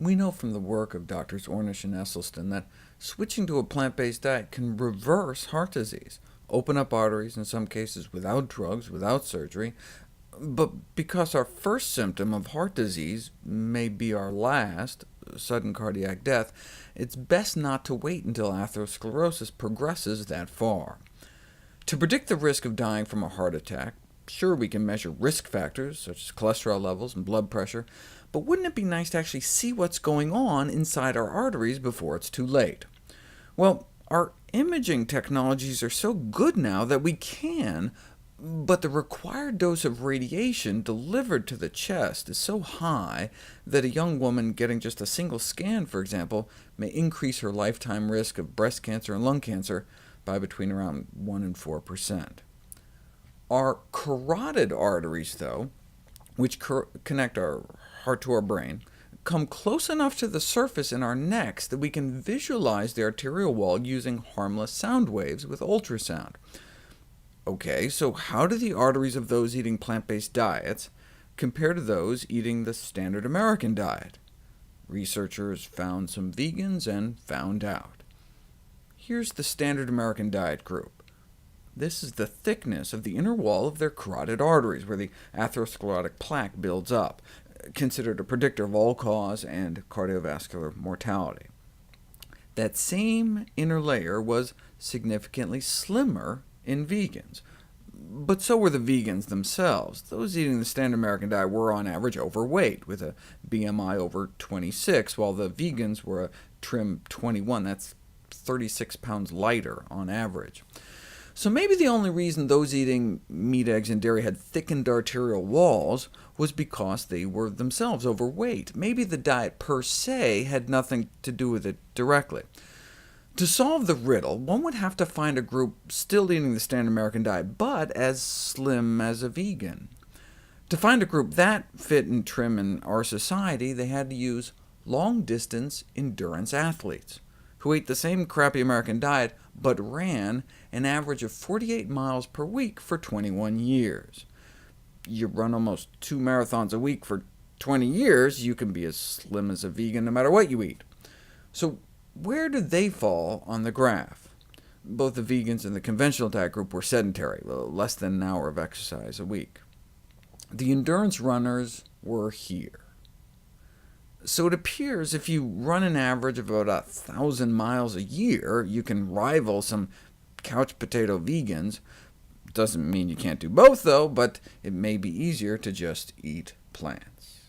We know from the work of Drs. Ornishe and Essylsteina that switching to a plant-based diet can reverse heart disease, open up arteries, in some cases without drugs, without surgery. But because our first symptom of heart disease may be our last, sudden cardiac death, it's best not to wait until atherosclerosis progresses that far. To predict the risk of dying from a heart attack, sure, we can measure risk factors, such as cholesterol levels and blood pressure, but wouldn't it be nice to actually see what's going on inside our arteries before it's too late? Well, our imaging technologies are so good now that we can, but the required dose of radiation delivered to the chest is so high that a young woman getting just a single scan, for example, may increase her lifetime risk of breast cancer and lung cancer by between around 1 and 4%. Our carotid arteries, though, which connect our heart to our brain, come close enough to the surface in our necks that we can visualize the arterial wall using harmless sound waves with ultrasound. OK, so how do the arteries of those eating plant-based diets compare to those eating the standard American diet? Researchers found some vegans and found out. Here's the standard American diet group. This is the thickness of the inner wall of their carotid arteries, where the atherosclerotic plaque builds up, considered a predictor of all-cause and cardiovascular mortality. That same inner layer was significantly slimmer in vegans, but so were the vegans themselves. Those eating the standard American diet were on average overweight, with a BMI over 26, while the vegans were a trim 21. That's 36 pounds lighter on average. So maybe the only reason those eating meat, eggs, and dairy had thickened arterial walls was because they were themselves overweight. Maybe the diet per se had nothing to do with it directly. To solve the riddle, one would have to find a group still eating the standard American diet, but as slim as a vegan. To find a group that fit and trim in our society, they had to use long-distance endurance athletes, who ate the same crappy American diet, but ran an average of 48 miles per week for 21 years. You run almost 2 marathons a week for 20 years, you can be as slim as a vegan no matter what you eat. So where did they fall on the graph? Both the vegans and the conventional diet group were sedentary, less than an hour of exercise a week. The endurance runners were here. So it appears if you run an average of about 1,000 miles a year, you can rival some couch potato vegans. Doesn't mean you can't do both, though, but it may be easier to just eat plants.